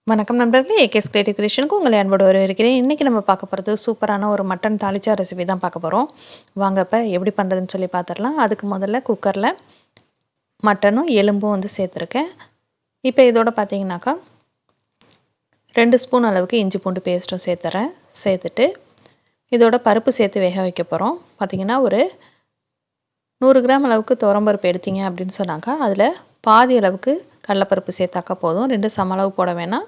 வணக்கம் நண்பர்களே, AKS creative கிரியேஷனுக்கு உங்களை அன்போடு வரவேற்கிறேன். இன்றைக்கி நம்ம பார்க்க போகிறது சூப்பரான ஒரு மட்டன் தாளிச்சா ரெசிபி தான் பார்க்க போகிறோம். வாங்க இப்போ எப்படி பண்ணுறதுன்னு சொல்லி பார்த்துடலாம். அதுக்கு முதல்ல குக்கரில் மட்டனும் எலும்பும் வந்து சேர்த்துருக்கேன். இப்போ இதோட பார்த்தீங்கன்னாக்கா 2 ஸ்பூன் அளவுக்கு இஞ்சி பூண்டு பேஸ்ட்டும் சேர்த்துறேன். சேர்த்துட்டு இதோட பருப்பு சேர்த்து வேக வைக்க போகிறோம். பார்த்திங்கன்னா ஒரு 100 கிராம் அளவுக்கு துவரம்பருப்பு எடுத்தீங்க அப்படின்னு சொன்னாக்கா அதில் பாதி அளவுக்கு கடலைப்பருப்பு சேர்த்தாக்கா போதும். 2 சம அளவு போட வேணாம்.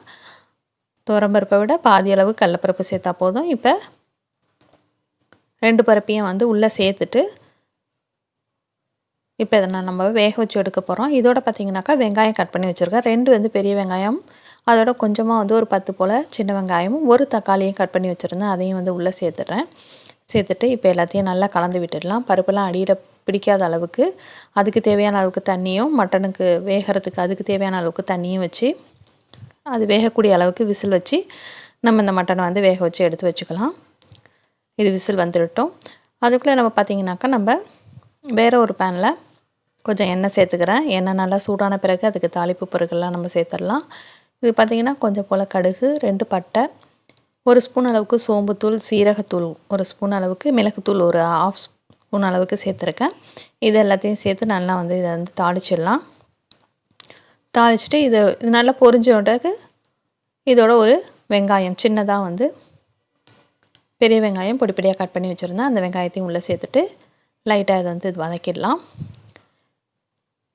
துவரம்பருப்பை விட பாதி அளவு கடலைப்பருப்பு சேர்த்தா போதும். இப்போ 2 பருப்பையும் வந்து உள்ளே சேர்த்துட்டு இப்போ இதை நம்ம வேக வச்சு எடுக்க போகிறோம். இதோட பார்த்திங்கனாக்கா வெங்காயம் கட் பண்ணி வச்சுருக்கேன். 2 வந்து பெரிய வெங்காயம், அதோட கொஞ்சமாக வந்து ஒரு 10 போல் சின்ன வெங்காயமும் ஒரு தக்காளியும் கட் பண்ணி வச்சுருந்தேன். அதையும் வந்து உள்ளே சேர்த்துட்றேன். சேர்த்துட்டு இப்போ எல்லாத்தையும் நல்லா கலந்து விட்டுடலாம். பருப்பெல்லாம் அடியில் பிடிக்காத அளவுக்கு அதுக்கு தேவையான அளவுக்கு தண்ணியும், மட்டனுக்கு வேகிறதுக்கு அதுக்கு தேவையான அளவுக்கு தண்ணியும் வச்சு அது வேகக்கூடிய அளவுக்கு விசில் வச்சு நம்ம இந்த மட்டனை வந்து வேக வச்சு எடுத்து வச்சுக்கலாம். இது விசில் வந்துவிட்டோம். அதுக்குள்ளே நம்ம பார்த்திங்கனாக்கா நம்ம வேறு ஒரு பேனில் கொஞ்சம் எண்ணெய் சேர்த்துக்கிறேன். எண்ணெய் நல்லா சூடான பிறகு அதுக்கு தாளிப்பு பொருட்கள்லாம் நம்ம சேர்த்துடலாம். இது பார்த்திங்கன்னா கொஞ்சம் போல் கடுகு, 2 பட்டை, 1 ஸ்பூன் அளவுக்கு சோம்புத்தூள், சீரகத்தூள் 1 ஸ்பூன் அளவுக்கு, மிளகுத்தூள் ஒரு 1/2 ஸ்பூன் அளவுக்கு சேர்த்துருக்கேன். இது எல்லாத்தையும் சேர்த்து நல்லா வந்து இதை வந்து தாளிச்சிடலாம். தாளிச்சிட்டு இது நல்லா பொரிஞ்சோடக்கு இதோட ஒரு வெங்காயம் சின்னதாக வந்து பெரிய வெங்காயம் பொடி பொடியாக கட் பண்ணி வச்சுருந்தேன். அந்த வெங்காயத்தையும் உள்ளே சேர்த்துட்டு லைட்டாக இதை வந்து இது வதக்கிடலாம்.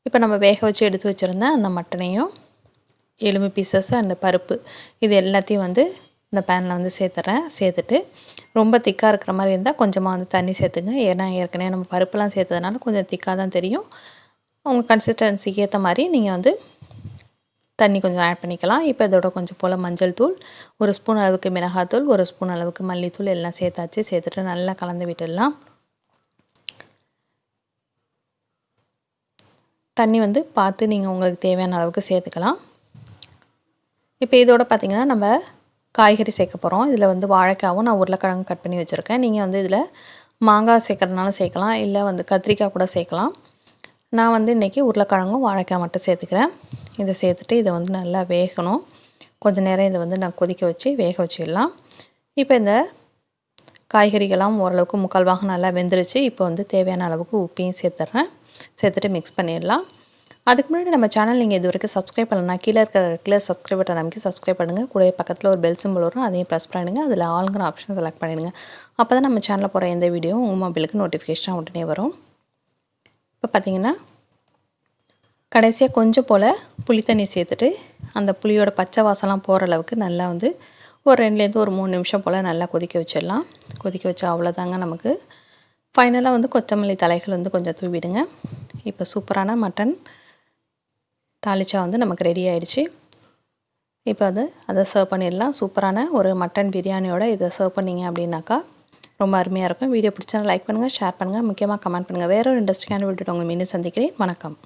இப்போ நம்ம வேக வச்சு எடுத்து வச்சுருந்தேன் அந்த மட்டனையும் எலும்பு பீசஸ் அந்த பருப்பு இது எல்லாத்தையும் வந்து இந்த பேனில் வந்து சேர்த்துறேன். சேர்த்துட்டு ரொம்ப திக்காக இருக்கிற மாதிரி இருந்தால் கொஞ்சமாக வந்து தண்ணி சேர்த்துங்க. ஏன்னா ஏற்கனவே நம்ம பருப்புலாம் சேர்த்ததுனால கொஞ்சம் திக்காக தான் தெரியும். உங்கள் கன்சிஸ்டன்சிக்கு ஏற்ற மாதிரி நீங்கள் வந்து தண்ணி கொஞ்சம் ஆட் பண்ணிக்கலாம். இப்போ இதோட கொஞ்சம் போல் மஞ்சள் தூள், 1 ஸ்பூன் அளவுக்கு மிளகாத்தூள், 1 ஸ்பூன் அளவுக்கு மல்லித்தூள் எல்லாம் சேர்த்தாச்சு. சேர்த்துட்டு நல்லா கலந்து விட்டுடலாம். தண்ணி வந்து பார்த்து நீங்கள் உங்களுக்கு தேவையான அளவுக்கு சேர்த்துக்கலாம். இப்போ இதோட பார்த்திங்கன்னா நம்ம காய்கறி சேர்க்க போகிறோம். இதில் வந்து வாழைக்காவும் நான் உருளைக்கிழங்கு கட் பண்ணி வச்சுருக்கேன். நீங்கள் வந்து இதில் மாங்காய் சேர்க்குறதுனால சேர்க்கலாம், இல்லை வந்து கத்திரிக்காய் கூட சேர்க்கலாம். நான் வந்து இன்றைக்கி உருளைக்கிழங்கும் வாழைக்காய் மட்டும் சேர்த்துக்கிறேன். இதை சேர்த்துட்டு இதை வந்து நல்லா வேகணும். கொஞ்சம் நேரம் இதை வந்து நான் கொதிக்க வச்சு வேக வச்சிடலாம். இப்போ இந்த காய்கறிகள்லாம் ஓரளவுக்கு முக்கால்வாக நல்லா வெந்துருச்சு. இப்போ வந்து தேவையான அளவுக்கு உப்பையும் சேர்த்துட்றேன். சேர்த்துட்டு மிக்ஸ் பண்ணிடலாம். அதுக்கு முன்னாடி நம்ம சேனல் நீங்கள் இது வரைக்கும் சப்ஸ்கிரைப் பண்ணலன்னா கீழே இருக்கிற இடத்துல சப்ஸ்கிரைப் பட்டன் அமைக்கி சப்ஸ்கிரைப் பண்ணுங்கள். கூடவே பக்கத்தில் ஒரு பெல் சிம்பிள் வரும், அதையும் ப்ரெஸ் பண்ணிடுங்க. அதில் ஆளுங்கிற ஆப்ஷன் செலக்ட் பண்ணிடுங்க. அப்போ தான் நம்ம சேனலில் போகிற எந்த வீடியோவும் உங்கள் மொபைலுக்கு நோட்டிஃபிகேஷனாக உடனே வரும். இப்போ பார்த்திங்கன்னா கடைசியாக கொஞ்சம் போல் புளி தண்ணி சேர்த்துட்டு அந்த புளியோட பச்சை வாசம்லாம் போகிற அளவுக்கு நல்லா வந்து ஒரு 2லேருந்து ஒரு 3 நிமிஷம் போல் நல்லா கொதிக்க வச்சிடலாம். கொதிக்க வச்சா அவ்வளோதாங்க. நமக்கு ஃபைனலாக வந்து கொத்தமல்லி தலைகள் வந்து கொஞ்சம் தூவிடுங்க. இப்போ சூப்பரான மட்டன் தாளிச்சா வந்து நமக்கு ரெடி ஆகிடுச்சு. இப்போ அதை சர்வ் பண்ணிடலாம். சூப்பரான ஒரு மட்டன் பிரியாணியோட இதை சர்வ் பண்ணிங்க அப்படின்னாக்கா ரொம்ப அருமையாக இருக்கும். வீடியோ பிடிச்சா லைக் பண்ணுங்கள், ஷேர் பண்ணுங்கள், முக்கியமாக கமெண்ட் பண்ணுங்கள். வேறு ஒரு இன்ட்ரெஸ்டிங்கான வீடியோ உங்களை மீண்டும் சந்திக்கிறேன். வணக்கம்.